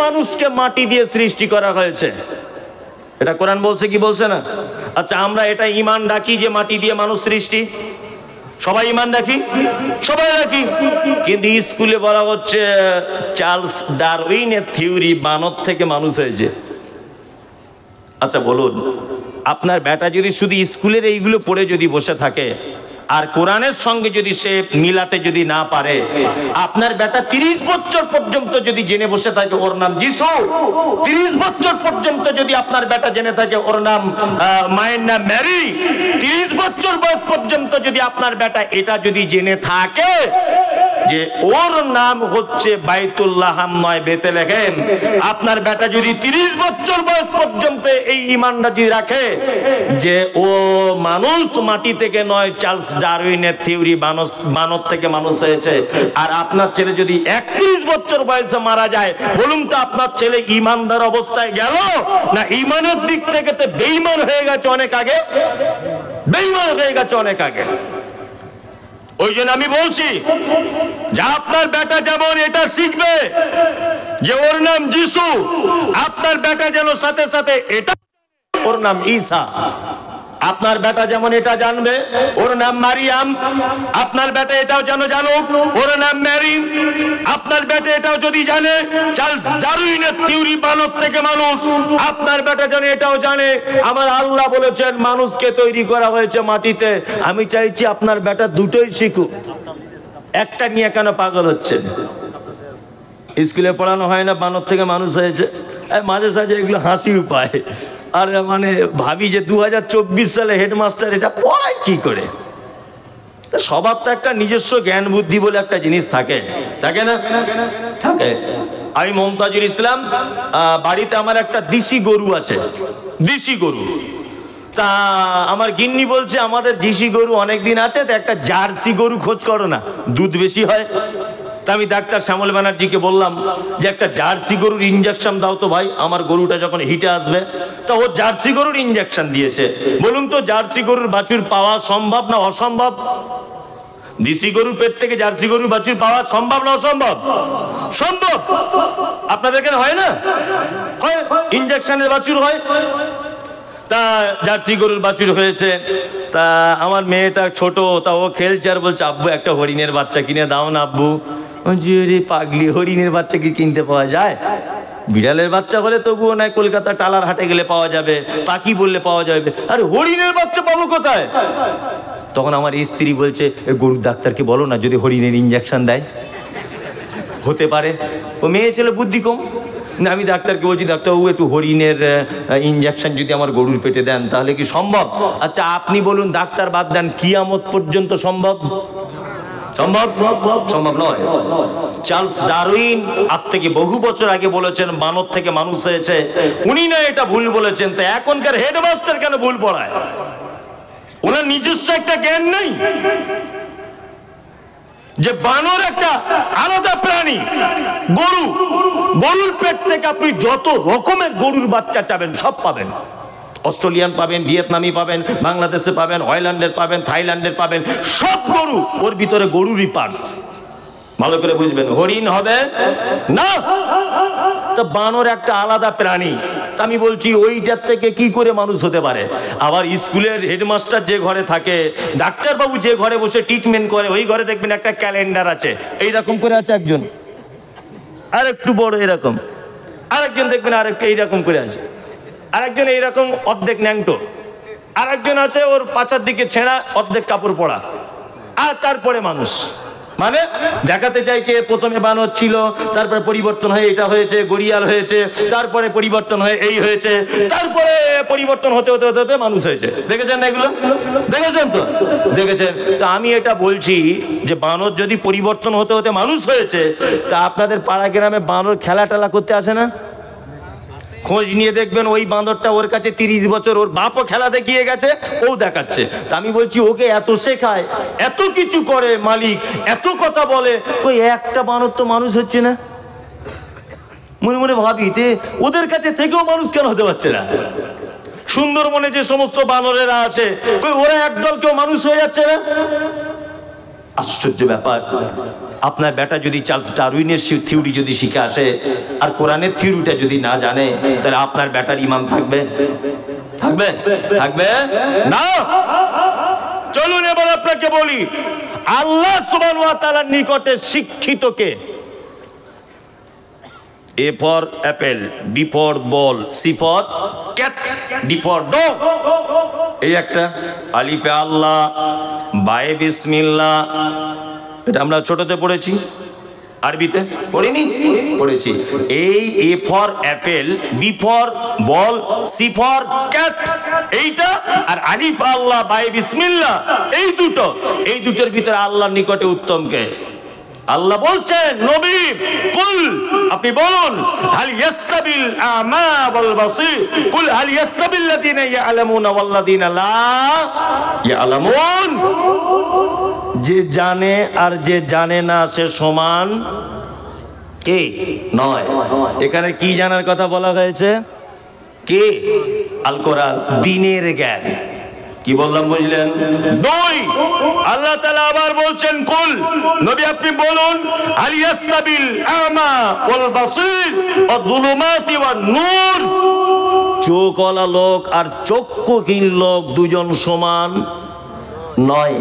মানুষকে মাটি দিয়ে সৃষ্টি করা হয়েছে। এটা কোরআন বলছে কি বলছে না? আচ্ছা, আমরা এটা ঈমান রাখি যে মাটি দিয়ে মানুষ সৃষ্টি? সবাই ঈমান রাখি, সবাই রাখি। কিন্তু স্কুলে বলা হচ্ছে চার্লস ডারউইনের থিওরি, বানর থেকে মানুষ হয়েছে। আচ্ছা বলুন, আপনার বেটা যদি শুধু স্কুলের এইগুলো পড়ে যদি বসে থাকে আর কোরআনের সঙ্গে যদি সে মিলাতে যদি না পারে, আপনার বেটা 30 বছর পর্যন্ত যদি জেনে বসে থাকে ওর নাম যিশু, 30 বছর পর্যন্ত যদি আপনার বেটা জেনে থাকে ওর নাম মায়ের নাম ম্যারি, 30 বছর বয়স পর্যন্ত যদি আপনার বেটা এটা যদি জেনে থাকে যে ওর নাম হচ্ছে বাইতুল্লাহ নয় বেতেলেহেম, আপনার বেটা যদি 30 বছর বয়স পর্যন্ত এই ঈমানটা যদি রাখে যে ও মানুষ মাটি থেকে নয়, চার্লস ডারউইনের থিওরি বানর থেকে মানুষ হয়েছে, আর আপনার ছেলে যদি 31 বছর বয়সে মারা যায়, বলুন তো আপনার ছেলে ঈমানদার অবস্থায় গেল না ঈমানের দিক থেকে তো বেঈমান হয়ে গেছে অনেক আগে? বেঈমান হয়ে গেছে অনেক আগে। ওই জন্য আমি বলছি যে আপনার বেটা যেমন এটা শিখবে যে ওর নাম যিশু, আপনার বেটা যেন সাথে সাথে এটা ওর নাম ঈসা। আপনার বেটা যেমন এটা জানবে ওর নাম মারিয়াম, আপনার বেটা এটাও যেন জানুক ওর নাম ম্যারি। আপনার বেটা এটাও যদি জানে চার্লস ডারউইনের থিওরি বানর থেকে মানুষ, আপনার বেটা যেন এটাও জানে আমার আল্লাহ বলেছেন মানুষকে তৈরি করা হয়েছে মাটিতে। আমি চাইছি আপনার বেটা দুটোই শিখুক, একটা নিয়ে কেন পাগল হচ্ছেন? স্কুলে পড়ানো হয় না বানর থেকে মানুষ হয়েছে? মাঝে সাঝে এগুলো হাসি উপায়। আর মানে ভাবি যে 2024 সালে হেডমাস্টার এটা পড়ায় কি করে? সবার তো একটা নিজস্ব জ্ঞান বুদ্ধি বলে একটা জিনিস থাকে, থাকে না? থাকে। আমি মমতাজুল ইসলাম, বাড়িতে আমার একটা দেশি গরু আছে, দেশি গরু। তা আমার গিন্নি বলছে আমাদের দেশি গরু অনেকদিন আছে, তো একটা জার্সি গরু খোঁজ করো না, দুধ বেশি হয়। তা আমি ডাক্তার শ্যামল ব্যানার্জিকে বললাম যে একটা জার্সি গরুর ইঞ্জেকশন দাও তো ভাই, আমার গরুটা যখন হিটে আসবে। তা ও জার্সি গরুর ইঞ্জেকশন দিয়েছে। বলুন তো জার্সি গরুর বাছুর পাওয়া সম্ভব না অসম্ভব? দেশি গরুর পেট থেকে জার্সি গরুর বাছুর পাওয়া সম্ভব না অসম্ভব? সম্ভব। আপনাদের এখানে হয় না? হয়, ইঞ্জেকশনের বাছুর হয়। তা জার্সি গরুর বাছুর হয়েছে। তা আমার মেয়েটা ছোট, তা ও খেলছে আর বলছে আব্বু একটা হরিণের বাচ্চা কিনে দাও না আব্বু। রে পাগলি, হরিণের বাচ্চা কি কিনতে পাওয়া যায়? বিড়ালের বাচ্চা হলে তবুও নয়, কলকাতা টালার হাটে গেলে পাওয়া যাবে, পাখি বললে পাওয়া যাবে, আরে হরিণের বাচ্চা পাবো কোথায়? তখন আমার স্ত্রী বলছে গরুর ডাক্তারকে বলো না যদি হরিণের ইঞ্জেকশন দেয়, হতে পারে। ও মেয়ে ছেলে বুদ্ধি কম। না, আমি ডাক্তারকে বলছি ডাক্তারবাবু একটু হরিণের ইঞ্জেকশন যদি আমার গরুর পেটে দেন তাহলে কি সম্ভব? আচ্ছা আপনি বলুন, ডাক্তার বাদ দেন, কিয়ামত পর্যন্ত সম্ভব? সম্ভব? সম্ভব নয়। চার্লস ডারউইন আজ থেকে বহু বছর আগে বলেছেন বানর থেকে মানুষ হয়েছে, উনি না এটা ভুল বলেছেন, তো এখনকার হেডমাস্টার কেন ভুল পড়ায়? ওনার নিজস্ব একটা জ্ঞান নেই যে বানর একটা আলাদা প্রাণী। গরু, গরুর পেট থেকে আপনি যত রকমের গরুর বাচ্চা চাবেন সব পাবেন। অস্ট্রেলিয়ান পাবেন, ভিয়েতনামি পাবেন, বাংলাদেশে পাবেন, হল্যান্ডের পাবেন, থাইল্যান্ডের পাবেন, সব গরু। ওর ভিতরে গরুরই পার্টস। ভালো করে বুঝবেন, হরিণ হবে না। তো বানর একটা আলাদা প্রাণী। আমি বলছি ওইটার থেকে কি করে মানুষ হতে পারে? আবার স্কুলের হেডমাস্টার যে ঘরে থাকে, ডাক্তারবাবু যে ঘরে বসে ট্রিটমেন্ট করে, ওই ঘরে দেখবেন একটা ক্যালেন্ডার আছে, এইরকম করে আছে একজন, আর একটু বড় এরকম, আরেকজন দেখবেন আরেকটা এইরকম করে আছে, আরেকজন এইরকম অর্ধেক ন্যাংটো, আরেকজন আছে ওর পাছার দিকে ছেঁড়া অর্ধেক কাপড় পরা, আর তারপরে মানুষ। মানে দেখাতে চাইছে প্রথমে বানর ছিল, তারপরে পরিবর্তন হয়ে এটা হয়েছে, গড়িয়াল হয়েছে, তারপরে পরিবর্তন হয়ে এই হয়েছে, তারপরে পরিবর্তন হতে হতে হতে হতে মানুষ হয়েছে। দেখেছেন না এগুলো? দেখেছেন তো? দেখেছেন তো? আমি এটা বলছি যে বানর যদি পরিবর্তন হতে হতে মানুষ হয়েছে, তা আপনাদের পাড়া গ্রামে বানর খেলা টেলা করতে আসে না? খোঁজ নিয়ে দেখবেন ওই বাঁদরটা, ওর কাছে 30 বছর ওর বাপও খেলা দেখিয়ে গেছে, ও দেখাচ্ছে। তা আমি বলছি ওকে এত শেখায়, এত কিছু করে মালিক, এত কথা বলে, কই একটা বানর তো মানুষ হচ্ছে না। মনে মনে ভাবি তে ওদের কাছে থেকেও মানুষ কেন হতে পারছে না? সুন্দরবনে যে সমস্ত বানরেরা আছে, কই ওরা একদল কেউ মানুষ হয়ে যাচ্ছে না? আশ্চর্য ব্যাপার। আপনার বেটা যদি চার্লস ডারউইনের থিওরি যদি শিখে আসে আর কোরআনের থিওরিটা যদি না জানে, তাহলে আপনার বেটার ঈমান থাকবে? থাকবে? থাকবে না। চলুন এবার আপনাকে বলি, আল্লাহ সুবহানাহু ওয়া তাআলার নিকটে শিক্ষিত কে? A for apple, B for ball, C for cat, D for dog। এই একটা আলিফে আল্লাহ, বায়ে বিসমিল্লাহ, এটা আমরা ছোটতে পড়েছি, আরবিতে পড়িনি? পড়েছি। এই A for apple, B for ball, C for cat, এইটা আর আলিফ আল্লাহ বায়ে বিসমিল্লাহ, এই দুটোর ভিতরে আল্লাহর নিকটে উত্তম কে? আল্লাহ বলছেন, নবী কুল, আপনি বলুন, হাল ইয়াস্তাবিল আমা ওয়াল বাসীর, কুল হাল ইয়াস্তাবিল লাযিনা ইয়ালামুনা ওয়াল লাযিনা লা ইয়ালামুন। যে জানে আর যে জানে না সে সমান কে? নয়। এখানে কি জানার কথা বলা হয়েছে? কে? আল কোরআন, দ্বীনের জ্ঞান। কি বললাম বুঝলেন? দুই, আল্লাহ তাআলা আবার বলছেন, কুল, নবী আপনি বলুন, হাল ইয়াস্তাবিল আমা ওয়াল বাসীর ওয়া যুলুমাতি ওয়ান নূর, চোখওয়ালা লোক আর চক্ষুহীন লোক দুজন সমান নয়।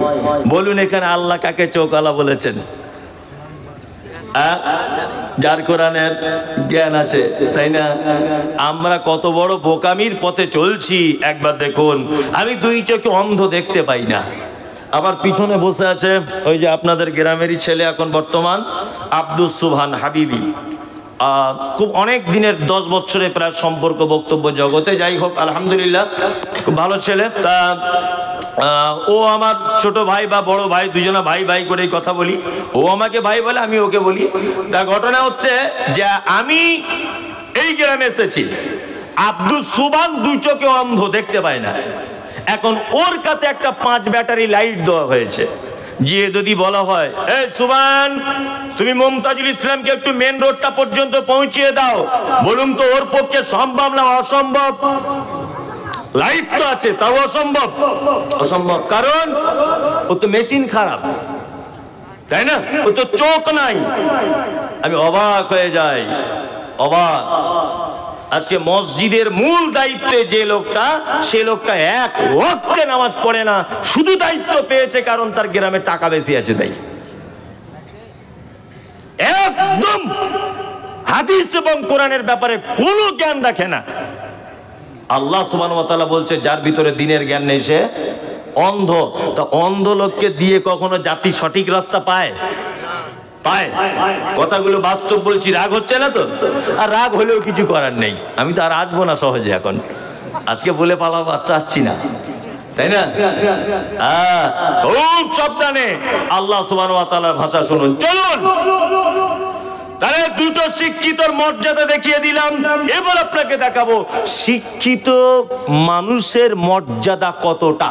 বলুন এখানে আল্লাহ কাকে চোখওয়ালা বলেছেন? যার কোরআনের জ্ঞান আছে, তাই না? আমরা কত বড় বোকামির পথে চলছি একবার দেখুন। আমি দুই চোখে অন্ধ, দেখতে পাই না। আবার পিছনে বসে আছে ওই যে আপনাদের গ্রামেরই ছেলে এখন বর্তমান, আব্দুস সুবহান হাবিবি, খুব অনেক দিনের 10 বছরে প্রায় সম্পর্ক বক্তব্য জগতে, যাই হোক আলহামদুলিল্লাহ খুব ভালো ছেলে। তা ও আমার ছোট ভাই বা বড় ভাই, দুজনা ভাই ভাই করেই কথা বলি। ও আমাকে ভাই বলে, আমি ওকে বলি। তা ঘটনা হচ্ছে যে আমি এই গ্রামে এসেছি, আব্দুস সুবহান দুই চোখে অন্ধ, দেখতে পায় না। এখন ওর কাছে একটা 5 ব্যাটারি লাইট দেওয়া হয়েছে। যে যদি বলা হয়, এই সুবহান, তুমি মুমতাজুল ইসলামকে একটু মেন রোডটা পর্যন্ত পৌঁছিয়ে দাও, বলুন তো ওর পক্ষে সম্ভব না অসম্ভব? লাইট তো আছে, তাও অসম্ভব। অসম্ভব, কারণ ও তো মেশিন খারাপ, তাই না? ও তো চোখ নাই। আমি অবাক হয়ে যাই, অবাক। আজকে মসজিদের মূল দায়িত্বে যে লোকটা, সে লোকটা এক ওয়াক্তে নামাজ পড়ে না, শুধু দায়িত্ব পেয়েছে কারণ তার গ্রামে টাকা বেশি আছে, তাই একদম হাদিস এবং কোরআনের ব্যাপারে কোনো জ্ঞান রাখে না। আল্লাহ সুবহানাহু ওয়া তাআলা বলছে, যার ভিতরে দ্বীনের জ্ঞান নেই সে অন্ধ। তা অন্ধ লোককে দিয়ে কখনো জাতি সঠিক রাস্তা পায়? পায়? কথাগুলো বাস্তব বলছি, রাগ হচ্ছে না তো? আর রাগ হলেও কিছু করার নেই, আমি তো আর আসবো না সহজে। এখন আজকে বলে পালাবো, আসছি না, তাই না? খুব সাবধানে আল্লাহ সুবহানাহু ওয়া তাআলার ভাষা শুনুন। চলুন তাহলে দুটো শিক্ষিতর মর্যাদা দেখিয়ে দিলাম, এবার আপনাকে দেখাবো শিক্ষিত মানুষের মর্যাদা কতটা।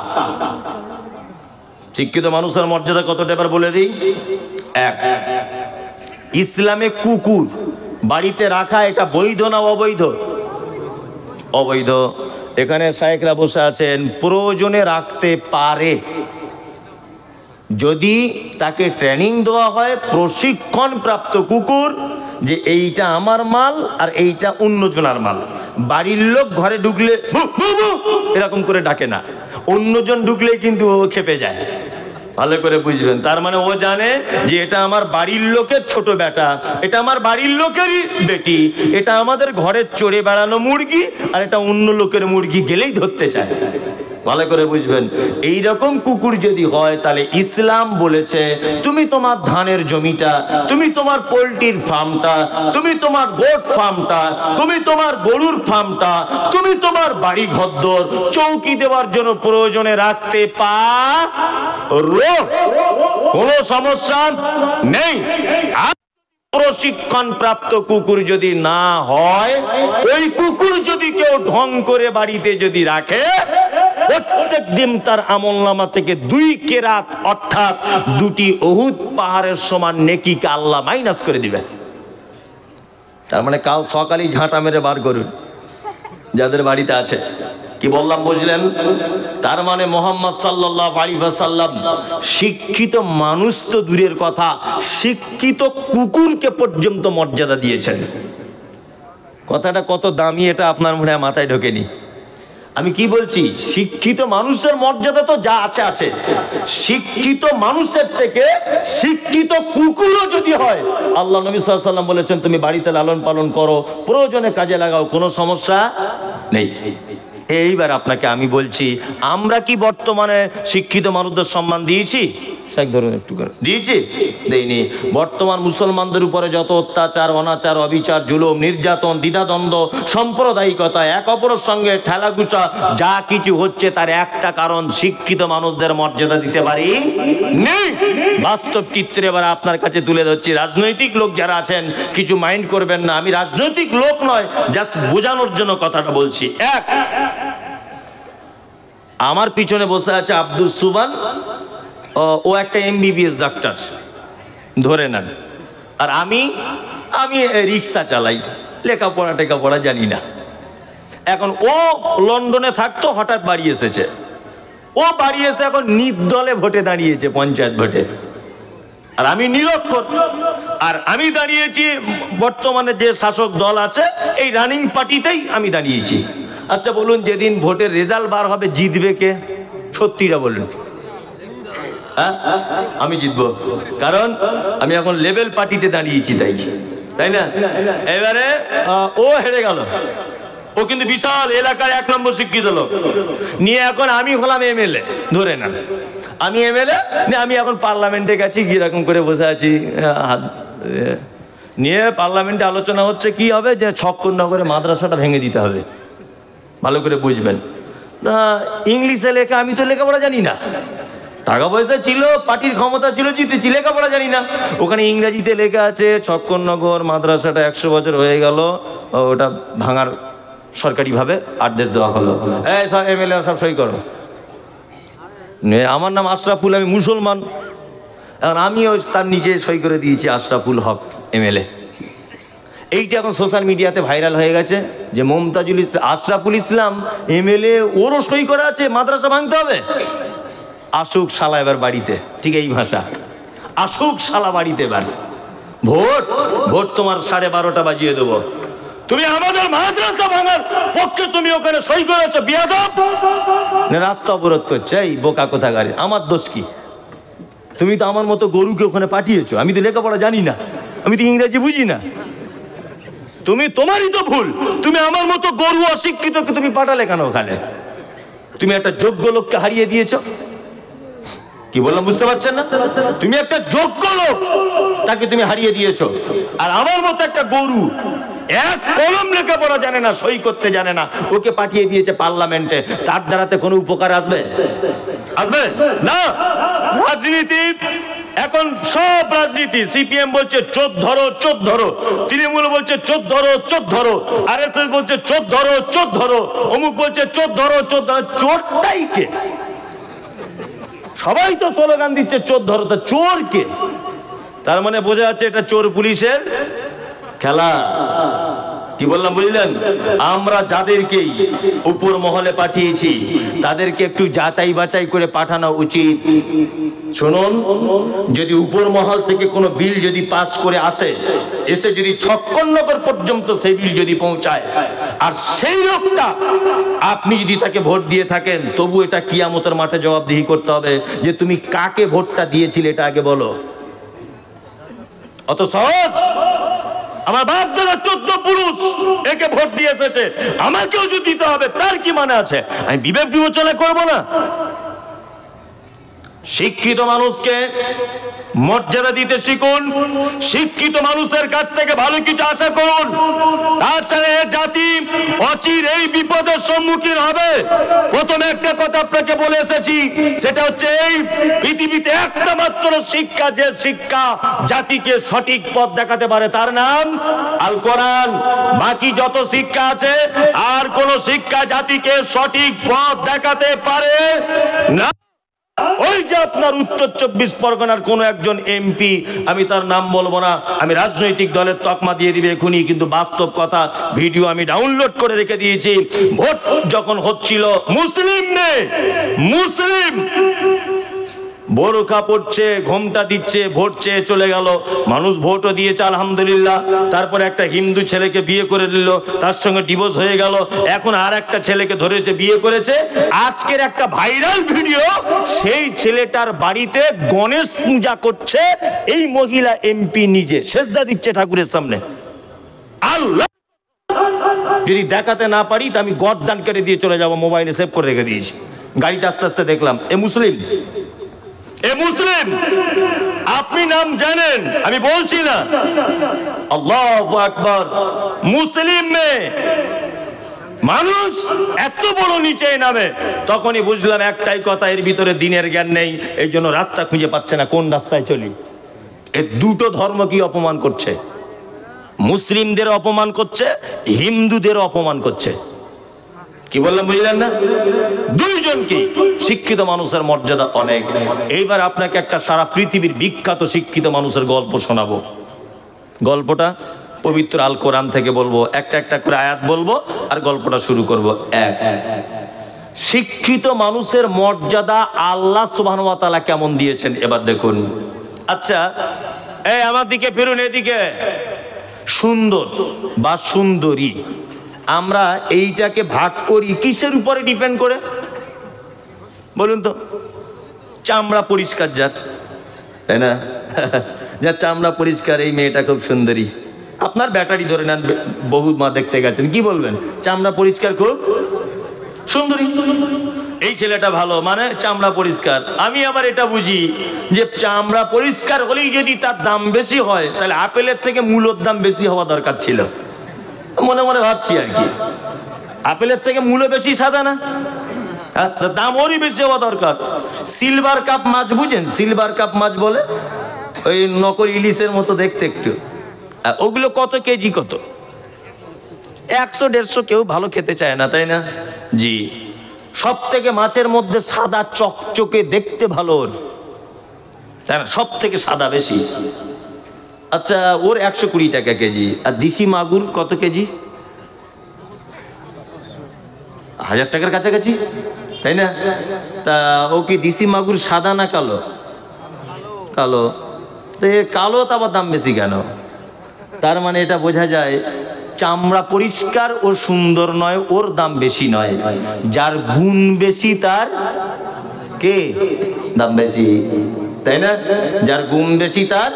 শিক্ষিত মানুষের মর্যাদা কতটা এবার বলে দিই। এক, ইসলামে কুকুর বাড়িতে রাখা এটা বৈধ না অবৈধ? অবৈধ। এখানে শায়েখরা বসে আছেন, প্রয়োজনে রাখতে পারে যদি তাকে ট্রেনিং দেওয়া হয়, প্রশিক্ষণ প্রাপ্ত কুকুর, যে এইটা আমার মাল আর এইটা অন্যজনের মাল। বাড়ির লোক ঘরে ঢুকলে এরকম করে ডাকে না, অন্যজন ঢুকলে কিন্তু ও খেপে যায়। ভালো করে বুঝবেন, তার মানে ও জানে যে এটা আমার বাড়ির লোকের ছোট বেটা, এটা আমার বাড়ির লোকেরই বেটি, এটা আমাদের ঘরে চড়ে বেড়ানো মুরগি, আর এটা অন্য লোকের মুরগি, গেলেই ধরতে চায়। ভালো করে বুঝবেন। এই রকম কুকুর যদি হয়, তাহলে ইসলাম বলেছে তুমি তোমার ধানের জমিটা, তুমি তোমার পোল্ট্রির ফার্মটা, তুমি তোমার গোট ফার্মটা, তুমি তোমার গরুর ফার্মটা, তুমি তোমার বাড়ি ঘরদোর চৌকি দেওয়ার জন্য প্রয়োজনে রাখতে পারো, কোনো সমস্যা নেই। প্রশিক্ষণ প্রাপ্ত কুকুর যদি না হয়, ওই কুকুর যদি কেউ ঢং করে বাড়িতে যদি রাখে, প্রত্যেক দিন তার আমলনামা থেকে 2 কেরাত অর্থাৎ 2টি উহুদ পাহাড়ের সমান নেকিকে আল্লাহ মাইনাস করে দিবে। তার মানে কাল সকালেই ঝাঁটা মেরে বার করুন যাদের বাড়িতে আছে, কি বললাম বুঝলেন? তার মানে মোহাম্মদ সাল্লাল্লাহু আলাইহি ওয়াসাল্লাম শিক্ষিত মানুষ তো দূরের কথা, শিক্ষিত কুকুরকে পর্যন্ত মর্যাদা দিয়েছেন। কথাটা কত দামি এটা আপনার মনে হয় মাথায় ঢোকেনি। আমি কি বলছি, শিক্ষিত মানুষের মর্যাদা তো যা আছে আছে, শিক্ষিত মানুষের থেকে শিক্ষিত কুকুরও যদি হয়, আল্লাহ নবী সাল্লাল্লাহু আলাইহি ওয়াসাল্লাম বলেছেন তুমি বাড়িতে লালন পালন করো, প্রয়োজনে কাজে লাগাও, কোনো সমস্যা নেই। এইবার আপনাকে আমি বলছি, আমরা কি বর্তমানে শিক্ষিত মানুষদের সম্মান দিয়েছি? ধরুন একটু করে দিয়েছি? দেইনি। বর্তমান মুসলমানদের উপরে যত অত্যাচার, অনাচার, অবিচার, জুলুম, নির্যাতন, দ্বিধাদ্বন্দ্ব, সাম্প্রদায়িকতা, এক অপরের সঙ্গে ঠেলাগুচা যা কিছু হচ্ছে তার একটা কারণ, শিক্ষিত মানুষদের মর্যাদা দিতে পারি নেই। বাস্তব চিত্রে এবার আপনার কাছে তুলে ধরছি। রাজনৈতিক লোক যারা আছেন কিছু মাইন্ড করবেন না, আমি রাজনৈতিক লোক নয়, জাস্ট বোঝানোর জন্য কথাটা বলছি। এক, আমার পিছনে বসে আছে আব্দুল সুবান, ও একটা MBBS ডাক্তার ধরে নেন, আর আমি রিক্সা চালাই, লেখাপড়া জানি না। এখন ও লন্ডনে থাকতো, হঠাৎ বাড়ি এসেছে, ও বাড়ি এসে এখন নির্দলে ভোটে দাঁড়িয়েছে, পঞ্চায়েত ভোটে, আর আমি নিরক্ষর। আর আমি দাঁড়িয়েছি বর্তমানে যে শাসক দল আছে এই রানিং পার্টিতেই আমি দাঁড়িয়েছি। আচ্ছা বলুন, যেদিন ভোটের রেজাল্ট বার হবে জিতবে কে? সত্যিটা বলুন। হ্যাঁ, আমি জিতবো, কারণ আমি এখন লেভেল পার্টিতে দাঁড়িয়েছি, তাই না? এবারে ও হেরে গেল, ও কিন্তু বিশাল এলাকার 1 নম্বর শিক্ষিত লোক নিয়ে, এখন আমি হলাম MLA ধরে নেন। আমি MLA আমি এখন পার্লামেন্টে গেছি, কিরকম করে বসে আছি, নিয়ে পার্লামেন্টে আলোচনা হচ্ছে কি হবে, যে ছক্করনগরে মাদ্রাসাটা ভেঙে দিতে হবে। ভালো করে বুঝবেন, ইংলিশে লেখা, আমি তো লেখাপড়া জানি না, টাকা পয়সা ছিল, পার্টির ক্ষমতা ছিল, জিতেছি, লেখাপড়া জানি না। ওখানে ইংরেজিতে লেখা আছে ছক্করনগর মাদ্রাসাটা 100 বছর হয়ে গেল, ওটা ভাঙার সরকারিভাবে আদেশ দেওয়া হলো। এই সব MLA সব সই করো। আমার নাম আশরাফুল, আমি মুসলমান, এখন আমিও তার নিচে সই করে দিয়েছি আশরাফুল হক MLA। এইটা এখন সোশ্যাল মিডিয়াতে ভাইরাল হয়ে গেছে যে মমতাজুল ইসলাম, আশরাফুল ইসলাম MLA, ওরও সই করা আছে, মাদ্রাসা ভাঙতে হবে। আসুক শালা এবার বাড়িতে, ঠিক এই ভাষা, আসুক শালা বাড়িতে এবার। ভোট তোমার 12:30 বাজিয়ে দেবো। তুমি আমাদের মাদ্রাসা ভাঙার পক্ষে তুমি ওখানে সই করেছো, বিয়াদব। রাস্তা অবরোধ করছে, এই বোকা কোথাকারে, আমার দোষ কি? তুমি তো আমার মতো গরুকে ওখানে পাঠিয়েছো, আমি তো লেখাপড়া জানি না, আমি তো ইংরেজি বুঝি না। তোমারই তো ভুল, তুমি আমার মতো গরু অশিক্ষিতকে তুমি পাঠালে কেন ওখানে? তুমি একটা যোগ্য লোককে হারিয়ে দিয়েছো। কি বললাম বুঝতে পারছেন না? তুমি একটা যোগ্য লোক, তাকে তুমি হারিয়ে দিয়েছো, আর আমার মতো একটা গরু, এক কলম লেখাপড়া জানে না, সই করতে জানে না, ওকে পাঠিয়ে দিয়েছে পার্লামেন্টে। তার দ্বারাতে কোনো উপকার আসবে না। রাজনীতি এখন সব রাজনীতি, CPM বলছে চোর ধরো, তৃণমূল বলছে চোর ধরো, RSS বলছে চোর ধরো, অমুক বলছে চোর ধরো। চোরটাই কে? সবাই তো স্লোগান দিচ্ছে চোর ধরো, তো চোর কে? তার মানে বোঝা যাচ্ছে এটা চোর পুলিশের খেলা। কি বললাম বুঝলেন? আমরা যাদেরকেই উপর মহলে পাঠিয়েছি তাদেরকে একটু যাচাই বাছাই করে পাঠানো উচিত। শুনুন, যদি উপর মহল থেকে কোনো বিল যদি পাস করে এসে যদি ছক্করনগর পর্যন্ত সেই বিল যদি পৌঁছায়, আর সেই লোকটা আপনি যদি তাকে ভোট দিয়ে থাকেন, তবু এটা কিয়ামতের মাঠে জবাবদিহি করতে হবে যে তুমি কাকে ভোটটা দিয়েছিলে, এটা আগে বলো। অত সহজ? আমার বাপ দাদা 14 পুরুষ একে ভোট দিয়ে এসেছে, আমাকেও যদি দিতে হবে, তার কি মানে আছে? আমি বিবেক বিবেচনা করব না? শিক্ষিত মানুষকে মর্যাদা দিতে শিখুন, শিক্ষিত মানুষের কাছ থেকে ভালো কিছু আশা করুন। তাছাড়া এ জাতি অচির এই বিপদের সম্মুখীন হবে। প্রথমে একটা কথা আপনাকে বলে এসেছি, সেটা হচ্ছে এই পৃথিবীতে একটা মাত্র শিক্ষা, যে শিক্ষা জাতিকে সঠিক পথ দেখাতে পারে, তার নাম আল কোরআন। বাকি যত শিক্ষা আছে, আর কোন শিক্ষা জাতিকে সঠিক পথ দেখাতে পারে না। ওই যে আপনার উত্তর 24 পরগনার কোন একজন এমপি, আমি তার নাম বলবো না, আমি রাজনৈতিক দলের তকমা দিয়ে দিবে এখনই, কিন্তু বাস্তব কথা, ভিডিও আমি ডাউনলোড করে রেখে দিয়েছি। ভোট যখন হচ্ছিল, মুসলিম বোরখা পড়ছে, ঘোমটা দিচ্ছে, ভোট চেয়ে চলে গেল। মানুষ ভোটও দিয়েছে আলহামদুলিল্লাহ। তারপরে একটা হিন্দু ছেলেকে বিয়ে করে নিল, তার সঙ্গে ডিভোর্স হয়ে গেল। এখন আর একটা ছেলেকে ধরেছে, বিয়ে করেছে। আজকের একটা ভাইরাল ভিডিও, সেই ছেলেটার বাড়িতে গণেশ পূজা করছে এই মহিলা এমপি, নিজে সেজদা দিচ্ছে ঠাকুরের সামনে। আল্লাহ, যদি দেখাতে না পারি তো আমি গর্দান কেটে দিয়ে চলে যাব, মোবাইলে সেভ করে রেখে দিয়েছি। গাড়িতে আস্তে আস্তে দেখলাম এ মুসলিম, আপনি নাম জানেন, আমি বলছি না। আল্লাহু আকবার। মুসলিম মেয়ে, মানুষ এত বড় নিচে নামে। তখনই বুঝলাম একটাই কথা, এর ভিতরে দিনের জ্ঞান নেই, এই জন্য রাস্তা খুঁজে পাচ্ছে না, কোন রাস্তায় চলি। এই দুটো ধর্ম কি অপমান করছে, মুসলিমদের অপমান করছে, হিন্দুদের অপমান করছে। কি বললাম বুঝলেন না? দুইজন কি শিক্ষিত মানুষের মর্যাদা অনেক। এইবার আপনাকে একটা সারা পৃথিবীর বিখ্যাত শিক্ষিত মানুষের গল্প শোনাবো। গল্পটা পবিত্র আল কোরআন থেকে বলবো, একটা একটা করে আয়াত বলবো আর গল্পটা শুরু করব। এক, শিক্ষিত মানুষের মর্যাদা আল্লাহ সুবহানাহু ওয়া তাআলা কেমন দিয়েছেন এবার দেখুন। আচ্ছা, এই আমার দিকে ফিরুন, এদিকে। সুন্দর বা সুন্দরী, আমরা এইটাকে ভাগ করি কিসের উপরে ডিপেন্ড করে বলুন তো? চামড়া পরিষ্কার যার, তাই না? যার চামড়া পরিষ্কার, এই মেয়েটা খুব সুন্দরী। আপনার ব্যাটারি ধরে নেন, বহু মা দেখতে গেছেন, কি বলবেন? চামড়া পরিষ্কার, খুব সুন্দরী। এই ছেলেটা ভালো, মানে চামড়া পরিষ্কার। আমি আবার এটা বুঝি যে চামড়া পরিষ্কার হলেই যদি তার দাম বেশি হয়, তাহলে আপেলের থেকে মূলোর দাম বেশি হওয়া দরকার ছিল। মনে মনে ভাবছি আর কি, আপেলের থেকে মূল্য বেশি, সাদা না, দাম ওরই বেশি হওয়া দরকার। সিলভার কাপ মাছ বুঝেন? সিলভার কাপ মাছ বলে, ওই নকল ইলিশের মতো দেখতে একটু। ওগুলো কত কেজি? কত? 100-150। কেউ ভালো খেতে চায় না, তাই না? জি। সব থেকে মাছের মধ্যে সাদা চকচকে দেখতে ভালো, তাই না? সব থেকে সাদা বেশি। আচ্ছা, ওর 120 টাকা কেজি। আর দেশি মাগুর কত কেজি? 1000 টাকার কাছাকাছি, তাই না? তা ও কি দেশি মাগুর সাদা না কালো? কালো। তো কালো তো আবার দাম বেশি কেন? তার মানে এটা বোঝা যায় চামড়া পরিষ্কার ও সুন্দর নয়, ওর দাম বেশি নয়। যার গুণ বেশি তার কে দাম বেশি, তাই না? যার গুণ বেশি তার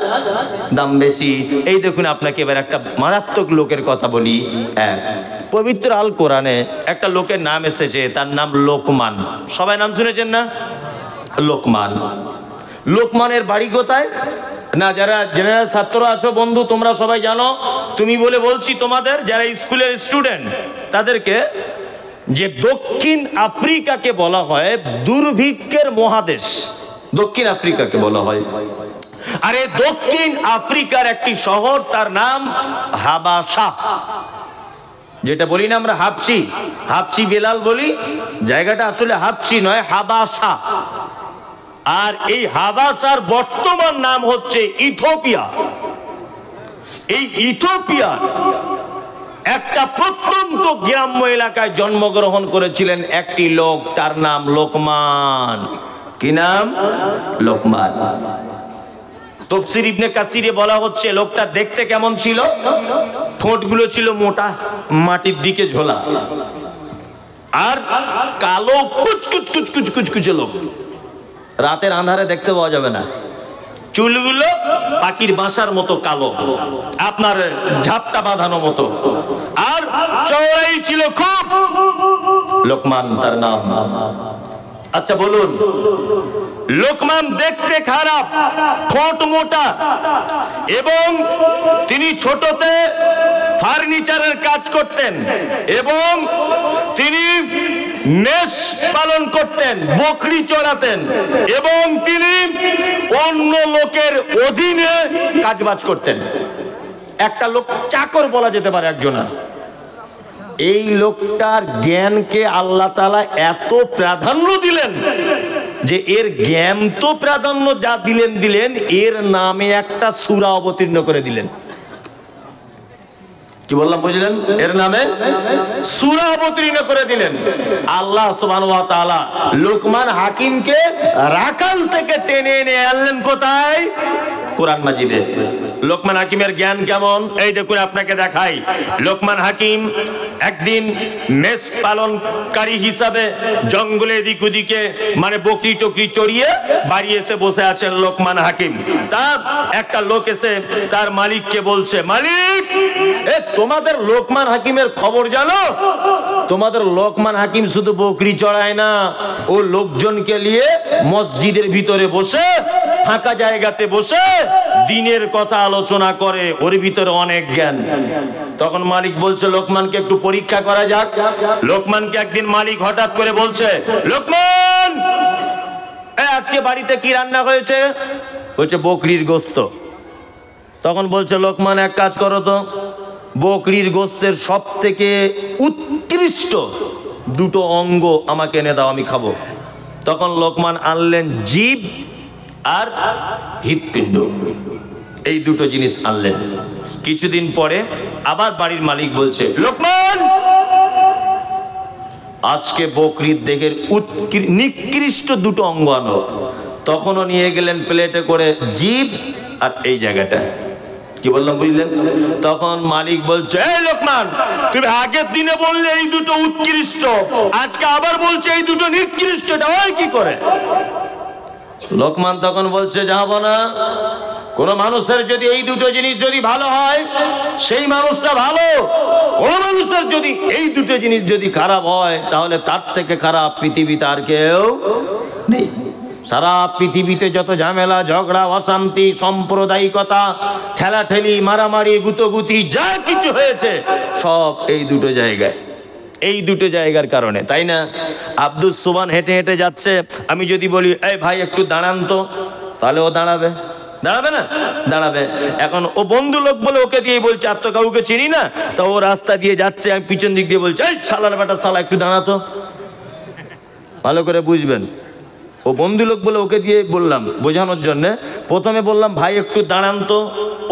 দাম বেশি। এই দেখুন, আপনাকে এবার একটা মারাত্মক লোকের কথা বলি। পবিত্র আল কোরআনে একটা লোকের নাম এসেছে, তার নাম লোকমান। সবাই নাম শুনেছেন না? লোকমান। লোকমানের বাড়ি কোথায়? না, যারা জেনারেল ছাত্র আছো বন্ধু, তোমরা সবাই জানো। তুমি বলে বলছি তোমাদের, যারা স্কুলের স্টুডেন্ট তাদেরকে, যে দক্ষিণ আফ্রিকাকে বলা হয় দুর্ভিক্ষের মহাদেশ। দক্ষিণ আফ্রিকাকে বলা হয়। আরে দক্ষিণ আফ্রিকার একটি শহর, তার নাম হাবাসা। যেটা বলি না আমরা হাবশি, হাবশি বেলাল বলি, জায়গাটা আসলে হাবশি নয়, হাবাসা। আর এই হাবাসার বর্তমান নাম হচ্ছে ইথিওপিয়া। এই ইথিওপিয়ার একটা প্রত্যন্ত গ্রাম্য এলাকায় জন্মগ্রহণ করেছিলেন একটি লোক, তার নাম লোকমান। কি নাম? লোকমান। তাফসীর ইবনে কাসিরে বলা হচ্ছে লোকটা দেখতে কেমন ছিল? ঠোঁটগুলো ছিল মোটা, মাটির দিকে ঝোলা, আর কালো কুচকুচ কুচকুচ কুচকুচে লোক, রাতের আঁধারে দেখতে পাওয়া যাবে না। চুলগুলো পাখির বাসার মতো কালো, আপনার ঝাপটা বাঁধানো মতো, আর চওড়াই ছিল খুব। লোকমান তার নাম। আচ্ছা বলুন, লোকমান দেখতে খারাপ, ঠোঁট মোটা, এবং তিনি ছোটতে ফার্নিচারের কাজ করতেন, এবং তিনি মেষ পালন করতেন, বকরি চড়াতেন, এবং তিনি অন্য লোকের অধীনে কাজবাজ করতেন। একটা লোক চাকর বলা যেতে পারে একজনের। এই লোকটার জ্ঞানকে আল্লাহ তাআলা এত প্রাধান্য দিলেন যে এর জ্ঞান তো প্রাধান্য যা দিলেন, এর নামে একটা সূরা অবতীর্ণ করে দিলেন। কি বললাম বুঝলেন? এর নামে সূরা অবতীর্ণ করে দিলেন। আল্লাহ সুবহানাহু ওয়া তাআলা লোকমান হাকিমকে রাকাল থেকে টেনে এনে আনলেন কোথায়? কোরআন মাজিদে। লোকমান হাকিমের জ্ঞান কেমন এই দেখুন, আপনাকে দেখাই। লোকমান হাকিম একদিন মেষ পালনকারী হিসাবে জঙ্গলে এদিক ওদিকে মানে বকরি টকরি চড়িয়ে বাড়ি এসে বসে আছেন লোকমান হাকিম। তার একটা লোক এসে তার মালিককে বলছে, মালিক, তোমাদের লোকমান হাকিমের খবর জানো? তোমাদের লোকমান হাকিম শুধু বকরি চড়ায় না, ও লোকজনকে নিয়ে মসজিদের ভিতরে বসে ফাঁকা জায়গাতে বসে দিনের কথা আলোচনা করে, ওর ভিতরে অনেক জ্ঞান। তখন মালিক বলছে লোকমানকে একটু পরীক্ষা করা যাক। লোকমানকে একদিন মালিক হঠাৎ করে বলছে, লোকমান, আজকে বাড়িতে কি রান্না হয়েছে? বলছে বকরির গোশত। তখন বলছে লোকমান, এক কাজ করো তো, বকরির গোশতের সব থেকে উৎকৃষ্ট দুটো অঙ্গ আমাকে এনে দাও, আমি খাবো। তখন লোকমান আনলেন জিভ আর হৃৎপিণ্ড, এই দুটো জিনিস আনলেন। কিছুদিন পরে আবার বাড়ির মালিক বলছে, লোকমান, আজকে বকরির দেহের নিকৃষ্ট দুটো অঙ্গ আনো। তখনও নিয়ে গেলেন প্লেটে করে জিভ আর এই জায়গাটা। কি বললাম বুঝলেন? তখন মালিক বলছে, এই লোকমান, তুমি আগের দিনে বললে এই দুটো উৎকৃষ্ট, আজকে আবার বলছে এই দুটো নিকৃষ্ট, এটা হয় কি করে? লোকমান তখন বলছে, যাবো না, কোন মানুষের যদি এই দুটো জিনিস যদি ভালো হয় সেই মানুষটা ভালো, কোন মানুষের যদি এই দুটো জিনিস যদি খারাপ হয় তাহলে তার থেকে খারাপ পৃথিবীতে আর কেউ নেই। সারা পৃথিবীতে যত ঝামেলা, ঝগড়া, অশান্তি, সাম্প্রদায়িকতা, ঠেলাঠেলি, মারামারি, গুতোগুতি যা কিছু হয়েছে সব এই দুটো জায়গায়, এই দুটো জায়গার কারণে, তাই না? আব্দুল সুবহান হেঁটে হেঁটে যাচ্ছে, আমি যদি বলি, এই ভাই একটু দাঁড়ান তো, তাহলে ও দাঁড়াবে? দাঁড়াবে না? দাঁড়াবে। এখন ও বন্ধু লোক বলে ওকে দিয়ে বলছে, আর তো কাউকে চিনি না, তা ও রাস্তা দিয়ে যাচ্ছে, আমি পিছন দিক দিয়ে বলছি, এই শালার বেটা, শালা একটু দাঁড়াতো। ভালো করে বুঝবেন, ও বন্ধু লোক বলে ওকে দিয়ে বললাম বোঝানোর জন্যে। প্রথমে বললাম, ভাই একটু দাঁড়ান তো,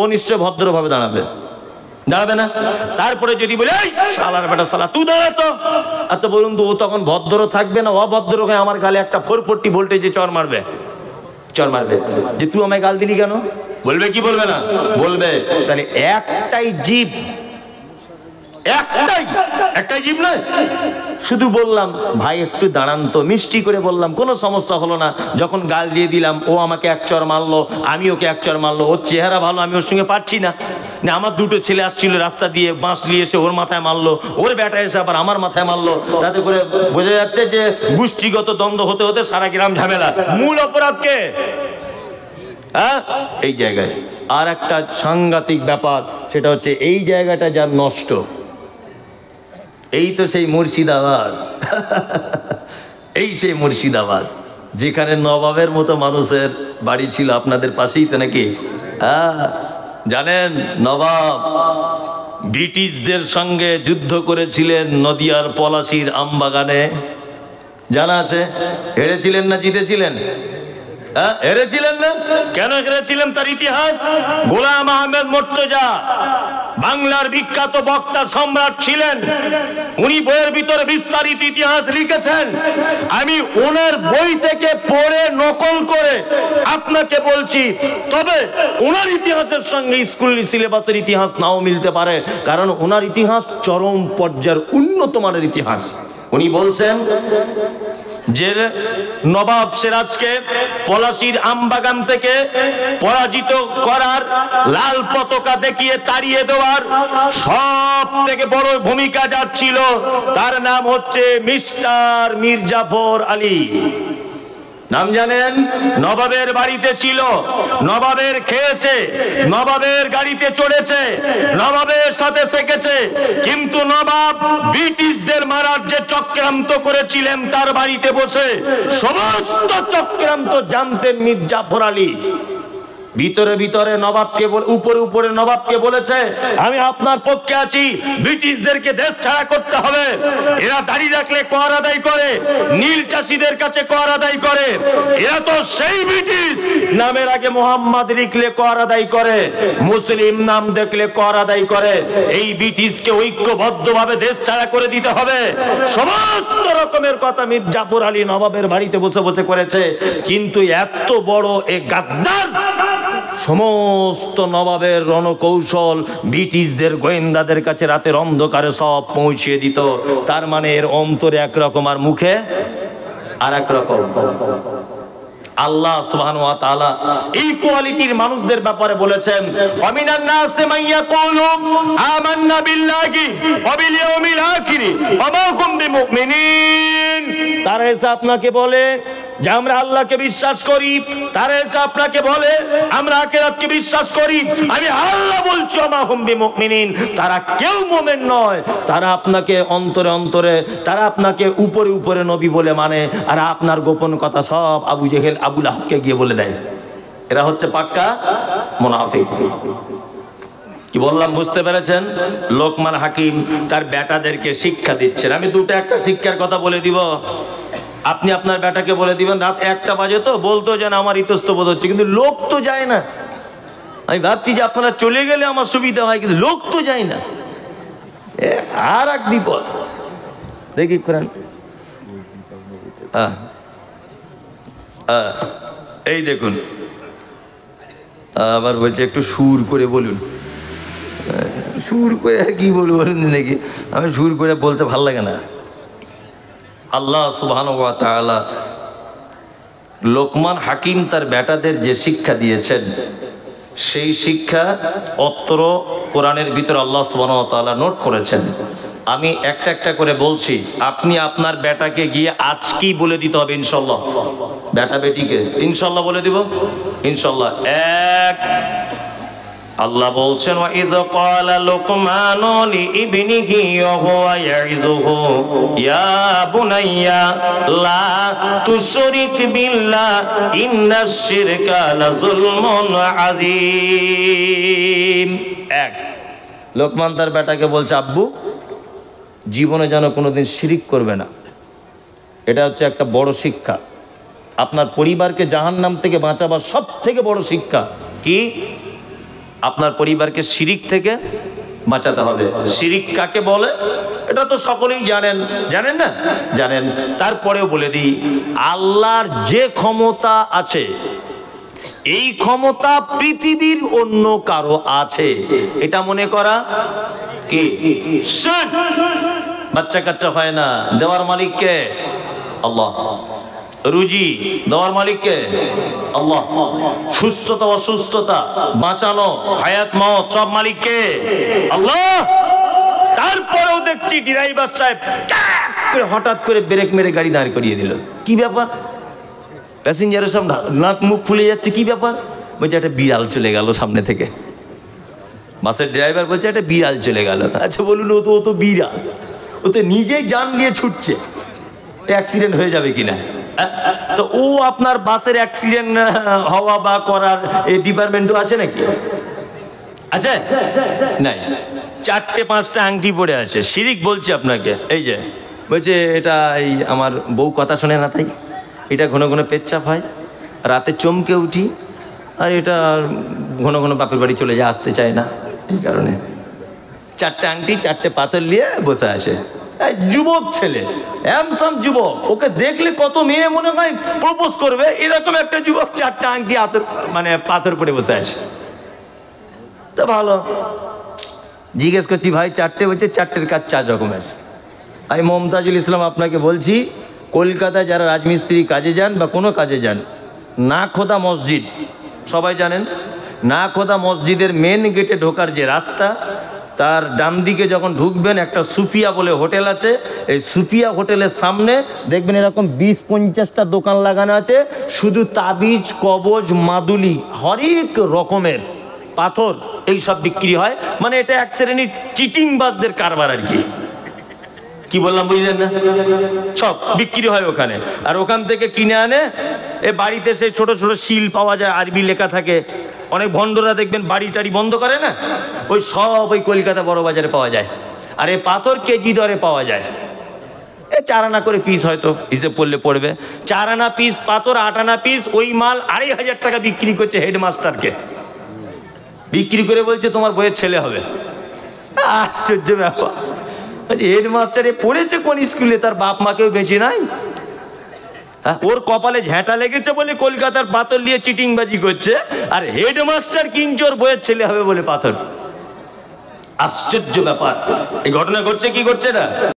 ও নিশ্চয় ভদ্রভাবে দাঁড়াবে, দাঁড়াবে না? তারপরে যদি বলে, এই শালার বেটা, শালা তুই দাঁড়াতো, আচ্ছা বলুন তো, ও তখন ভদ্র থাকবে না অভদ্র হয়ে আমার গালে একটা 440 ভোল্টেজে চর মারবে? চর মারবে যে তুই আমায় গাল দিলি কেন? বলবে কি বলবে না? বলবে। তাহলে একটাই জীব, একটাই জীব নয়। শুধু বললাম, ভাই একটু দাঁড়ান তো, মিষ্টি করে বললাম, কোনো সমস্যা হলো না। যখন গাল দিয়ে দিলাম, ও আমাকে এক চর মারলো, আমি ওকে এক চর মারলো। ওর চেহারা ভালো, আমি ওর সঙ্গে পারছি না। আমার দুটো ছেলে আসছিল রাস্তা দিয়ে, বাঁশ নিয়ে এসে ওর মাথায় মারলো, ওর বেটা এসে আবার আমার মাথায় মারলো। তাতে করে বোঝা যাচ্ছে যে গোষ্ঠীগত দ্বন্দ্ব হতে হতে সারা গ্রাম ঝামেলা। মূল অপরাধ কে? হ্যাঁ, এই জায়গায়। আর একটা সাংঘাতিক ব্যাপার, সেটা হচ্ছে এই জায়গাটা যার নষ্ট, এই তো সেই মুর্শিদাবাদ, এই সেই মুর্শিদাবাদ যেখানে নবাবের মতো মানুষের বাড়ি ছিল। আপনাদের পাশেই তো নাকি? হ্যাঁ, জানেন নবাব ব্রিটিশদের সঙ্গে যুদ্ধ করেছিলেন নদিয়ার পলাশীর আমবাগানে, জানা আছে? হেরেছিলেন না জিতেছিলেন? হ্যাঁ, হেরেছিলেন না? কেন হেরেছিলেন তার ইতিহাস। গোলাম আহমেদ মুর্তজা বাংলার বিখ্যাত বক্তা সম্রাট ছিলেন। উনি বইয়ের ভিতরে বিস্তারিত ইতিহাস লিখেছেন। আমি ওনার বই থেকে পড়ে নকল করে আপনাকে বলছি। তবে ওনার ইতিহাসের সঙ্গে স্কুল সিলেবাসের ইতিহাস নাও মিলতে পারে, কারণ ওনার ইতিহাস চরম পর্যায়ের উন্নত মানের ইতিহাস। উনি বলছেন যে নবাব সিরাজকে পলাশীর আমবাগান থেকে পরাজিত করার, লাল পতাকা দেখিয়ে তাড়িয়ে দেওয়ার সব থেকে বড় ভূমিকা যার ছিল, তার নাম হচ্ছে মিস্টার মীর জাফর আলী। নাম জানেন? নবাবের বাড়িতে ছিল, নবাবের খেয়েছে, নবাবের গাড়িতে চড়েছে, নবাবের সাথে থেকেছে, কিন্তু নবাব ব্রিটিশদের মারার যে চক্রান্ত করেছিলেন তার বাড়িতে বসে সমস্ত চক্রান্ত জানতেন মীর জাফর আলী। ভিতরে ভিতরে নবাবকে উপরে উপরে নবাবকে বলেছে, আমি আপনার পক্ষে আছি, ব্রিটিশদেরকে দেশ ছাড়া করতে হবে। এরা দাড়ি রাখলে কর আদায় করে, নীল চাষীদের কাছে কর আদায় করে। এরা তো সেই ব্রিটিশ, নামের আগে মোহাম্মদ লিখলে কর আদায় করে, মুসলিম নাম দেখলে কর আদায় করে। এই ব্রিটিশকে ঐক্যবদ্ধভাবে দেশ ছাড়া করে দিতে হবে। সমস্ত রকমের কথা মীর জাফর আলী নবাবের বাড়িতে বসে বসে করেছে। কিন্তু এত বড় এ গাদ্দার, সমস্ত নবাবের রণকৌশল ব্রিটিশদের গোয়েন্দাদের কাছে রাতের অন্ধকারে সব পৌঁছিয়ে দিত। তার মানে এর অন্তরে একরকম আর মুখে আর এক রকম। আল্লাহ সুবহানাহু ওয়া তাআলা এই কোয়ালিটির মানুষদের ব্যাপারে বলেছেন, ওয়ামিনান নাসি মান ইয়াকুলু আমান্না বিল্লাহি ওয়া বিল ইয়াউমিল আখির ওয়া মা হুম বিমুমিনিন। তারা এসে আপনাকে বলে যে আমরা আল্লাহকে বিশ্বাস করি, তারা এসে আপনাকে বলে আমরা আখিরাতকে বিশ্বাস করি। আমি আল্লাহ বলছি ওয়া মা হুম বিমুমিনিন, তারা কেউ মুমিন নয়। তারা আপনাকে অন্তরে অন্তরে, তারা আপনাকে উপরে উপরে নবী বলে মানে, আর আপনার গোপন কথা সব আবু জেহেল আবু লাহাবকে গিয়ে বলে দেয়। এরা হচ্ছে পাক্কা মুনাফিক। কি বললাম বুঝতে পেরেছেন? লোকমান হাকিম তার বেটাদেরকে শিক্ষা দিচ্ছেন। আমি একটা শিক্ষার কথা বলে দিব, আপনি আপনার বেটাকে বলে দিবেন রাত 1টা বাজে তো বলতো যেন আমার ইতস্তবোধ হচ্ছে, কিন্তু লোক তো যায় না। আমি ভাবছি যে আপনারা চলে গেলে আমার সুবিধা হয়, কিন্তু লোক তো যায় না। আর এক বিপদ দেখি করেন। এই দেখুন, আবার বলছে একটু সুর করে বলুন। সুর করে আর কি বলবো বলুন নাকি, আমি সুর করে বলতে ভাল লাগে না। আল্লাহ সুবহানাহু ওয়া তাআলা লোকমান হাকিম তার বেটাদের যে শিক্ষা দিয়েছেন, সেই শিক্ষা অত্র কোরআনের ভিতরে আল্লাহ সুবহানাহু ওয়া তাআলা নোট করেছেন। আমি একটা একটা করে বলছি, আপনি আপনার বেটাকে গিয়ে আজকেই বলে দিতে হবে ইনশাল্লাহ। বেটা বেটিকে ইনশাল্লাহ বলে দিব ইনশাল্লাহ। এক, আল্লাহ বলছেন, ওয়া ইয ক্বালা লুকমানু লিইবনিহি ওয়া হুয়া ইয়াইযুহু ইয়া বুনাইয়া লা তুশরিক বিল্লাহ ইন্নাশ শিরকা লাযুলমুন আযীম। এক, লোকমান তার বেটাকে বলছে, আব্বু জীবনে যেন কোনোদিন শিরিক করবে না। এটা হচ্ছে একটা বড় শিক্ষা। আপনার পরিবারকে জাহান্নাম থেকে বাঁচাবার সব থেকে বড় শিক্ষা কি? আপনার পরিবারকে শিরিক থেকে বাঁচাতে হবে। শিরিক কাকে বলে এটা তো সকলেই জানেন, জানেন না? জানেন। তারপরেও বলে দিই, আল্লাহর যে ক্ষমতা আছে, এই ক্ষমতা পৃথিবীর অন্য কারো আছে, এটা মনে করা কি শিরক। বাচ্চা কাচ্চা হয় না, দেওয়ার মালিক কে? আল্লাহ। রুজি দেওয়ার মালিক কে? আল্লাহ। সুস্থতা অসুস্থতা, বাঁচানো, হায়াত মওত সব মালিক কে? আল্লাহ। তারপরেও দেখছি ড্রাইভার সাহেব হঠাৎ করে ব্রেক মেরে গাড়ি দাঁড় করিয়ে দিল। কি ব্যাপার? প্যাসেঞ্জারের সব নাক মুখ ফুলে যাচ্ছে, কি ব্যাপার? বলছে একটা বিড়াল চলে গেল সামনে থেকে। বাসের ড্রাইভার বলছে একটা বিড়াল চলে গেল। আচ্ছা বলুন, ও তো বিড়াল, ও তো নিজেই জান নিয়ে ছুটছে, অ্যাক্সিডেন্ট হয়ে যাবে কিনা? তো ও আপনার বাসের অ্যাক্সিডেন্ট হওয়া বা করার এই ডিপার্টমেন্টও আছে নাকি? আছে? নাই। 4-5টা আংটি পড়ে আছে। শিরিক বলছে আপনাকে। এই যে বলছে এটা এই আমার বউ কথা শোনে না, তাই এটা ঘন ঘন পেচ্ছাপ হয়, রাতে চমকে উঠি, আর এটা ঘন ঘন বাপের বাড়ি চলে যায়, আসতে চায় না। এই কারণে 4টে আংটি 4টে পাথর নিয়ে বসে আছে। যুবক ছেলে, হ্যামসাম যুবক, ওকে দেখলে কত মেয়ে মনে হয় প্রপোজ করবে, এরকম একটা যুবক 4টে আংটি পাথর পড়ে বসে আছে। তো ভালো, জিজ্ঞেস করছি ভাই 4টে? বলছে 4টের কাজ 4 রকমের। আমি মমতাজুল ইসলাম আপনাকে বলছি, কলকাতায় যারা রাজমিস্ত্রি কাজে যান বা কোনো কাজে যান, না খোদা মসজিদ সবাই জানেন, না খোদা মসজিদের মেন গেটে ঢোকার যে রাস্তা, তার ডান দিকে যখন ঢুকবেন একটা সুফিয়া বলে হোটেল আছে। এই সুফিয়া হোটেলের সামনে দেখবেন এরকম 20-50টা দোকান লাগানো আছে, শুধু তাবিজ, কবজ, মাদুলি, হরেক রকমের পাথর এইসব বিক্রি হয়। মানে এটা এক শ্রেণীর চিটিংবাজদের কারবার আর কি। কি বললাম বুঝলেন না? সব বিক্রি হয় ওখানে, আর ওখান থেকে কিনে আনে এ বাড়িতে সেই ছোট ছোট শিল পাওয়া যায়, আরবি লেখা থাকে। অনেক ভণ্ডরা দেখবেন বাড়ি টাড়ি বন্ধ করে না, ওই সব ওই কলকাতা বড় বাজারে পাওয়া যায়। আর এই পাথর কেজি দরে পাওয়া যায়, এ 4 আনা করে পিস, হয়তো হিসেব করলে পড়বে 4 আনা পিস পাথর, 8 আনা পিস। ওই মাল 2,500 টাকা বিক্রি করছে হেডমাস্টারকে, বিক্রি করে বলছে তোমার বইয়ের ছেলে হবে। আশ্চর্য ব্যাপার, হেডমাস্টার এ পড়েছে কোন স্কুলে, তার বাপ মাকেও বেঁচে নাই। ওর কপালে ঝ্যাঁটা লেগেছে বলে কলকাতার পাথর নিয়ে চিটিংবাজি করছে, আর হেডমাস্টার কিনছে ওর বইয়ের ছেলে হবে বলে পাথর। আশ্চর্য ব্যাপার, এই ঘটনা ঘটছে কি ঘটছে না?